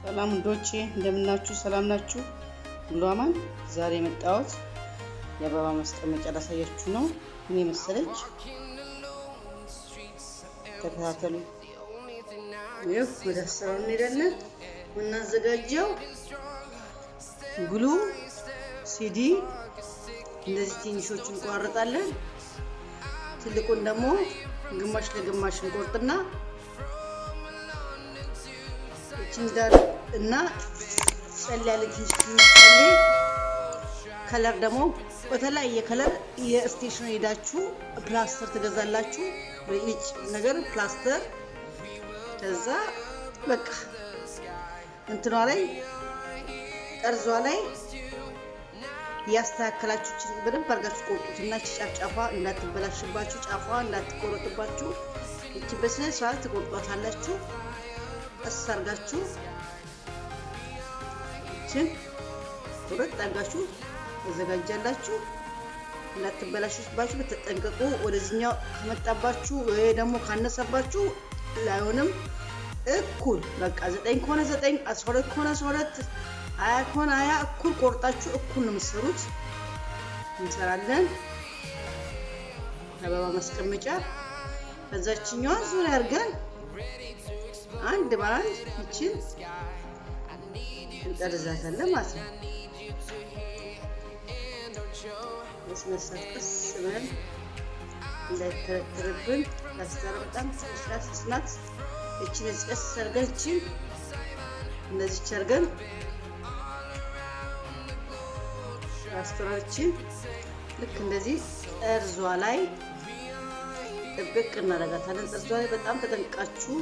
ሰላም እንዶቼ እንደምናችሁ ሰላም ናችሁ? ሁሉ አማን። ዛሬ መጣሁት የአበባ ማስቀመጫ ላሳያችሁ ነው። እኔ መሰለች ተከታተሉ። ይሄ ወደ አሰራሩ እንሄዳለን። እናዘጋጀው ግሉ ሲዲ እንደዚህ ትንሾችን እንቆራርጣለን። ትልቁን ደግሞ ግማሽ ለግማሽ እንቆርጥና ችንዳር እና ጸልያለ ትንሽ ከለር ደግሞ በተለያየ ከለር የስቴሽን ሄዳችሁ ፕላስተር ትገዛላችሁ። በኢች ነገር ፕላስተር ከዛ በቃ እንትኗ ላይ ጠርዟ ላይ ያስተካከላችሁ በደንብ አድርጋችሁ ቆርጡትና ጫፏ እንዳትበላሽባችሁ፣ ጫፏ እንዳትቆረጥባችሁ እቺ በስነ ስርዓት ትቆርጧታላችሁ። አሳርጋችሁ እቺን ወረድ አድርጋችሁ ተዘጋጃላችሁ። እንዳትበላሽባችሁ በተጠንቀቁ። ወደዚህኛው ከመጣባችሁ ወይ ደግሞ ካነሰባችሁ ላይሆንም እኩል በቃ 9 ከሆነ 9 12 ከሆነ 12 20 ከሆነ 20 እኩል ቆርጣችሁ እኩል ነው የምትሰሩት። እንሰራለን አበባ ማስቀመጫ በዛችኛው ዙሪያ አድርገን አንድ ባንድ እቺን እንጠርዛታለን ማለት ነው። መስመሳት ቀስ ብለን እንዳይተረተርብን ላስተራ በጣም ስላስናት እቺን ቀስ አድርገን እቺን እንደዚህ ቸርገን ላስተራችን ልክ እንደዚህ ጠርዟ ላይ ጥብቅ እናደርጋታለን። ጠርዟ ላይ በጣም ተጠንቅቃችሁ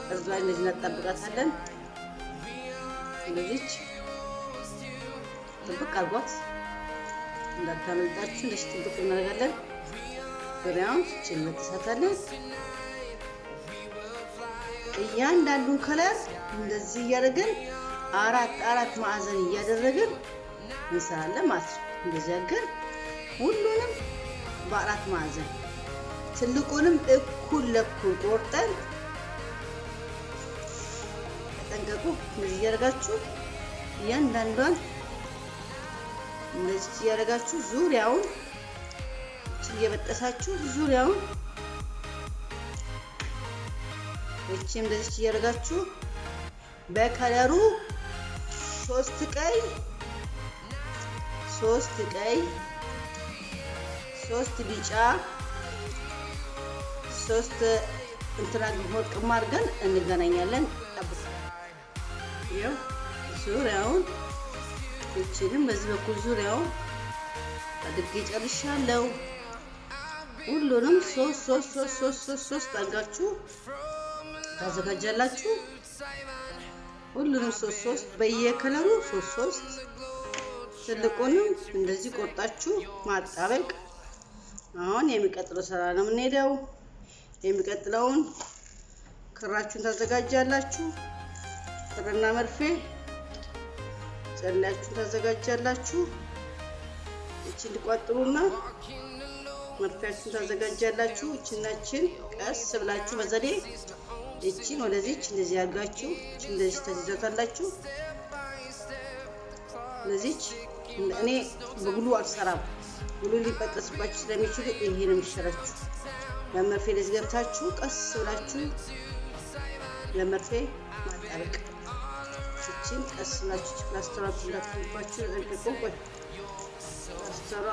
ጠርዟ ላይ እንደዚህ እናጣብቃታለን። እንደዚህ ጥብቅ አድርጓት እንዳታመልጣችሁ እንደዚህ ጥብቅ እናደርጋለን። ዙሪያውን እቺን እንተሳታለን። እያንዳንዱን ከለር እንደዚህ እያደረግን አራት ማዕዘን እያደረግን እንሰራለን ማለት ነው። እንደዚህ አድርገን ሁሉንም በአራት ማዕዘን ትልቁንም እኩል ለኩል ቆርጠን ተጠንቀቁ። እንደዚህ እያደረጋችሁ እያንዳንዷን እንደዚህ እያደረጋችሁ ዙሪያውን እየበጠሳችሁ ዙሪያውን እቺም እንደዚህ እያደረጋችሁ በከለሩ 3 ቀይ 3 ቢጫ 3 እንትና ወርቅማ አድርገን እንገናኛለን። ጠብቁ። ይሄው ዙሪያውን እቺንም በዚህ በኩል ዙሪያውን አድርጌ ጨርሻለሁ። ሁሉንም 3 አድርጋችሁ ታዘጋጃላችሁ። ሁሉንም 3 በየከለሩ 3 ትልቁንም እንደዚህ ቆርጣችሁ ማጣበቅ። አሁን የሚቀጥለው ስራ ነው የምንሄደው። የሚቀጥለውን ክራችሁን ታዘጋጃላችሁ። ክርና መርፌ ጸልያችሁን ታዘጋጃላችሁ። እቺን ትቋጥሩና መርፌያችሁን ታዘጋጃላችሁ። እቺናችን ቀስ ብላችሁ በዘዴ እቺን ወደዚች እንደዚህ አድርጋችሁ እቺን እንደዚህ ተይዛታላችሁ። ለዚች እኔ በግሉ አልሰራም። ግሉ ሊበጠስባችሁ ስለሚችል ይሄ ነው የሚሻላችሁ። ለመርፌ ለዚህ ገብታችሁ ቀስ ብላችሁ ለመርፌ ማጣበቅ። እቺን ቀስ ብላችሁ ፕላስተሯን እንዳትባችሁ ተጠንቀቁ። ፕላስተሯ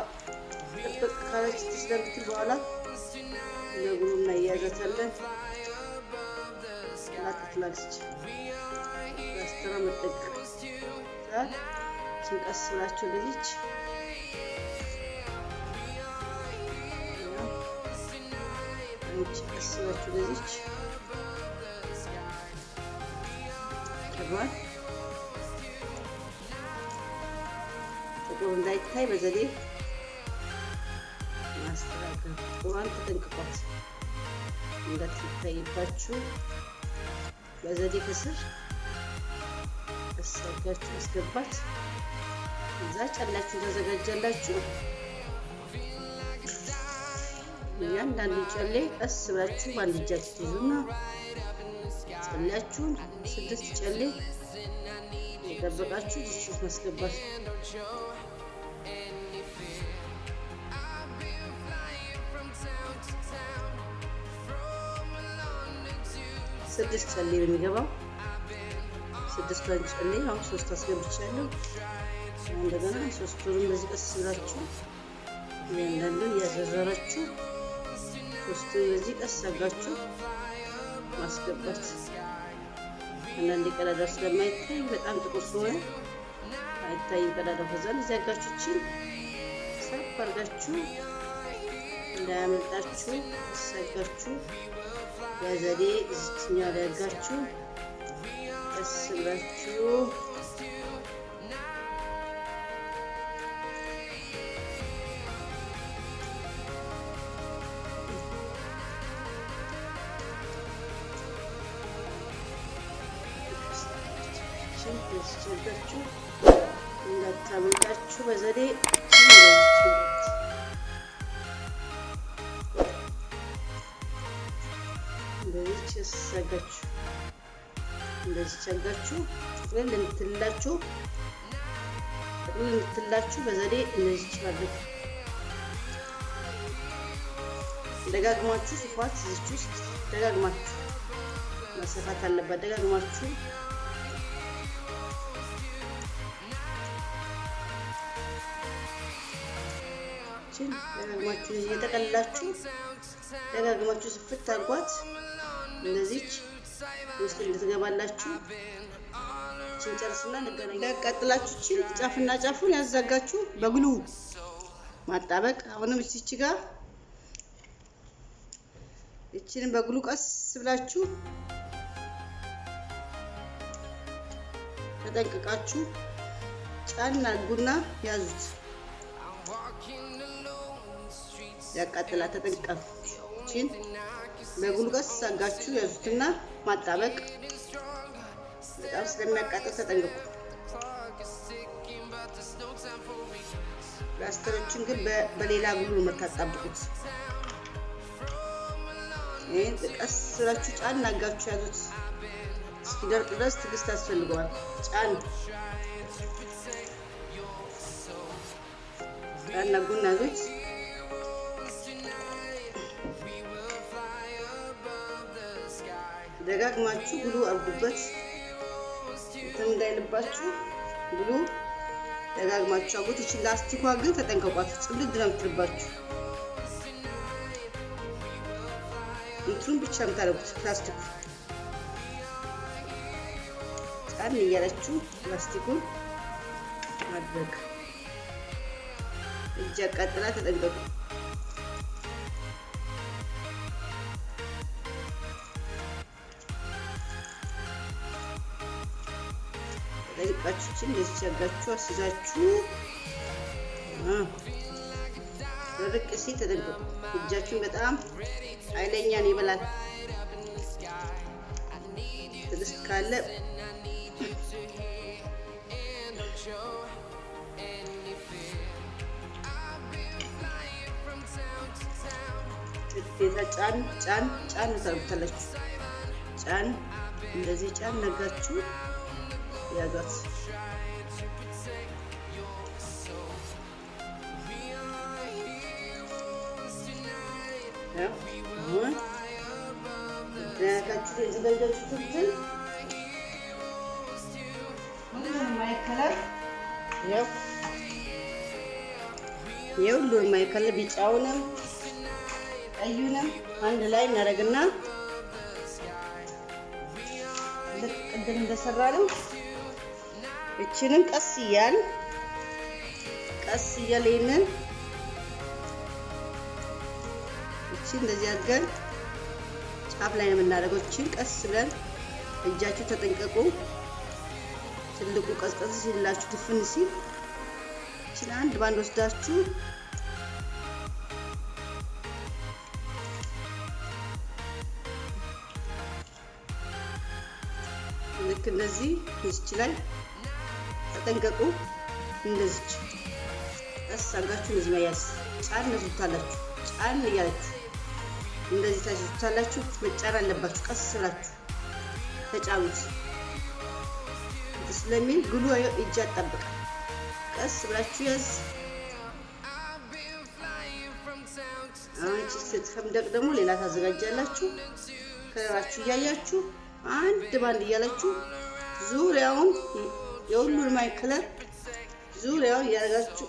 ጥብቅ ካለች ስለምትል በኋላ ለግሉ እናያይዛታለን። ላትላለች ፕላስተሯ መጠንቀቅ ቀስ ብላችሁ ለዚች ቀስ ብላችሁ ለዚች ከሯል ጥቁር እንዳይታይ በዘዴ ማስተካከል። ጥቁሯን ተጠንቅቋት እንዳትታይባችሁ በዘዴ ከስር አሳጋችሁ አስገባት። እዛ ጨላችሁ ተዘጋጃላችሁ። እያንዳንዱ ጨሌ ቀስ ብላችሁ ባንድ እጃችሁ ትይዙና ጨሌያችሁን 6 ጨሌ የጠበቃችሁ እዚህ ማስገባት። ስድስት ጨሌ ነው የሚገባው። 6ቷን ጨሌ አሁን 3 አስገብቻለሁ። እንደገና 3ቱንም በዚህ ቀስ ብላችሁ እያንዳንዱን እያዘረራችሁ 3ቱን በዚህ ቀስ አድርጋችሁ ማስገባት። አንዳንዴ ቀዳዳው ስለማይታይ በጣም ጥቁር ስለሆነ አይታይም ቀዳዳው። ከዛ እዚያጋችሁችን ሳብ አድርጋችሁ እንዳያመልጣችሁ አሳጋችሁ በዘዴ እዚህኛው ላይ አድርጋችሁ ቀስ ብላችሁ ተስጨዳችሁ እንዳታመልጣችሁ በዘዴ እንደዚህ ቸሳጋችሁ እንደዚህ ቸጋችሁ ጥቅልል እንድትላችሁ በዘዴ እንደዚህ ይችላል። ደጋግማችሁ ስፋት እዚህ ውስጥ ደጋግማችሁ መሰፋት አለበት። ደጋግማችሁ ደጋግማችሁ እየጠቀለላችሁ ደጋግማችሁ ስፍት አድርጓት እንደዚህ ውስጥ እንድትገባላችሁ። ጨርስና እንገናኝ። ቀጥላችሁ ጫፍና ጫፉን ያዛጋችሁ በግሉ ማጣበቅ። አሁንም እቺ ጋር እቺን በግሉ ቀስ ብላችሁ ተጠንቅቃችሁ ጫን አድርጉና ያዙት። ያቃጥላ ተጠንቀቁ። እቺን በግሉ ቀስ አድርጋችሁ ያዙትና ማጣበቅ በጣም ስለሚያቃጥል ተጠንቀቁ። ፕላስተሮችን ግን በሌላ ግሉ መታጣብቁት። ይሄን ቀስ ብላችሁ ጫን አድርጋችሁ ያዙት። እስኪደርቅ ድረስ ትዕግስት ያስፈልገዋል። ጫን አድርጉና ያዙት። ደጋግማችሁ ግሉ አድርጉበት። እንዳይልባችሁ ግሉ ደጋግማችሁ አጉት። እቺ ላስቲኳ ግን ተጠንቀቋት፣ ጽድድ ነው የምትልባችሁ። እንትሩን ብቻ የምታደርጉት ፕላስቲኩ ጫን እያላችሁ ፕላስቲኩን ማድረግ። እጅ አቃጥላ ተጠንቀቁ። ጠይቃችሁችን ለሲያጋችሁ አስይዛችሁ ደረቅ ሲል ተጠንቀቁ። እጃችሁን በጣም ኃይለኛ ነው ይበላል። ትዕግስት ካለ ግዴታ ጫን ታደርጉታላችሁ። ጫን እንደዚህ ጫን ነጋችሁ ያዛት። ያካችሁ የዘጋጃችሁትን ማይከለር የሁሉም ማይከለር ቢጫውንም ቀዩንም አንድ ላይ እናደርግና ልክ ቅድም እንደሰራነው እቺንም ቀስ እያልን እቺ እንደዚህ አድርገን ጫፍ ላይ ነው የምናደርገው። እቺን ቀስ ብለን እጃችሁ ተጠንቀቁ። ትልቁ ቀዝቀዝ ሲላችሁ ድፍን ሲል እቺን አንድ ባንድ ወስዳችሁ ልክ እንደዚህ እቺ ላይ ተጠንቀቁ። እንደዚህ ቀስ አድርጋችሁ እንደዚህ መያዝ ጫን ነዙታላችሁ። ጫን እያላችሁ እንደዚህ ታዙታላችሁ። መጫን አለባችሁ። ቀስ ብላችሁ ተጫኑት ስለሚል ግሉ እጅ አጣብቃል ቀስ ብላችሁ ያዝ አንቺ ስትፈምደቅ ደግሞ ሌላ ታዘጋጃላችሁ ከራችሁ ያያችሁ አንድ ባንድ ያያላችሁ ዙሪያውን የሁሉንም ማይከለር ዙሪያውን ያረጋችሁ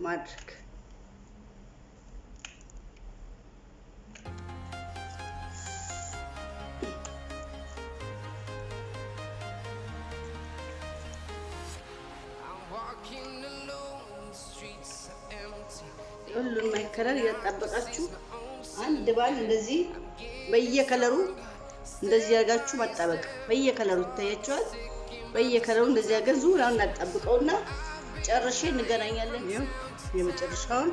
ማድረግ ሁሉንም ማይከለር ያጣበቃችሁ አንድ ባንድ እንደዚህ በየከለሩ እንደዚህ ያርጋችሁ ማጣበቅ በየከለሩ ታያችኋል በየከለሩ እንደዚህ ያገር ዙሪያውን እናጣብቀውና ጨርሼ እንገናኛለን ይሄው የመጨረሻውን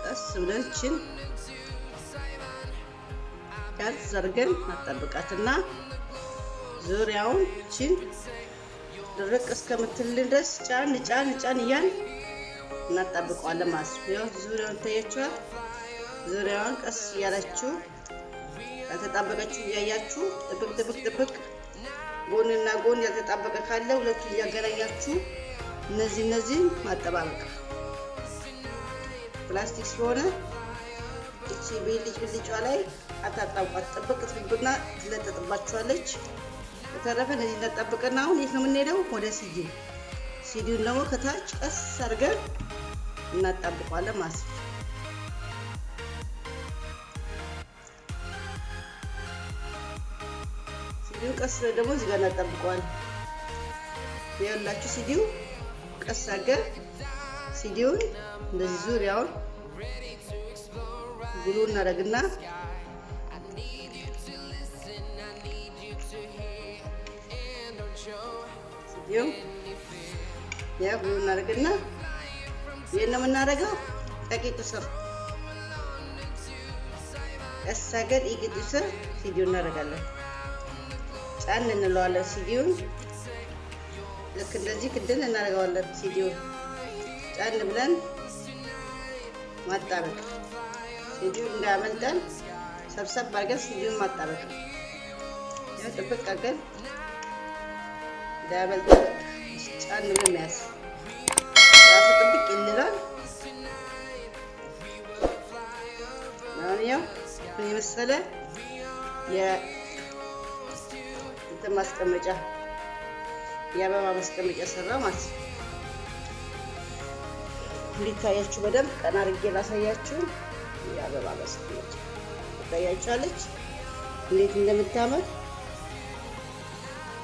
ቀስ ብለችን ያዝ ዘርገን ማጣበቃትና ዙሪያውን ችን ድርቅ እስከምትል ድረስ ጫን ጫን ጫን ያን እናጣብቀዋለን ማለት ነው ይሄው ዙሪያውን ታያችኋል ዙሪያውን ቀስ ያላችሁ ያተጣበቀችሁ ያያችሁ ጥብቅ ጎንና ጎን ያተጣበቀ ካለ ሁለቱ ያገናኛችሁ እነዚህ ማጠባበቅ ፕላስቲክ ስለሆነ እቺ ብልጭ ላይ አታጣብቋት ጥብቅ ትብብና ትለጠጥባችኋለች በተረፈ እነዚህ እናጣብቀና አሁን የት ነው የምንሄደው ወደ ሲዲውን ደግሞ ከታች ቀስ አድርገን እናጣብቀዋለን ማለት ነው ሲዲው ቀስ ደግሞ እዚህ ጋር እናጣብቀዋለን ያላችሁ ሲዲው ቀስ አድርገን ሲዲውን እንደዚህ ዙሪያውን ግሉ እናደርግና ሲዲው ግሉ እናደርግና ይሄን ነው የምናደርገው ጠቂቱ ስር ቀስ አድርገን ይቂጡ ስር ሲዲውን እናደርጋለን ጫን እንለዋለን ሲዲውን ልክ እንደዚህ ክድን እናደርጋለን ሲዲውን ጫን ብለን ማጣበቅ ሲዲውን እንዳያመልጠን ሰብሰብ አድርገን ሲዲውን ማጣበቅ ያው ጥብቅ አድርገን እንዳያመልጠን ጫን ብለን መያዝ ራሱ ጥብቅ ይላል ያው ምን የመሰለ ማስቀመጫ የአበባ ማስቀመጫ ሰራ ማለት ነው እንዲታያችሁ በደንብ ቀና አድርጌ ላሳያችሁ የአበባ ማስቀመጫ ታያችኋለች እንዴት እንደምታምር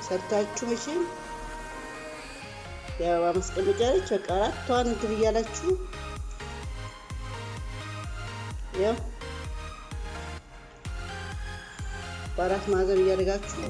ሰርታችሁ መቼም የአበባ ማስቀመጫ ነች በቃ አራቷን እንትን ብያላችሁ ያው በአራት ማዕዘን እያደረጋችሁ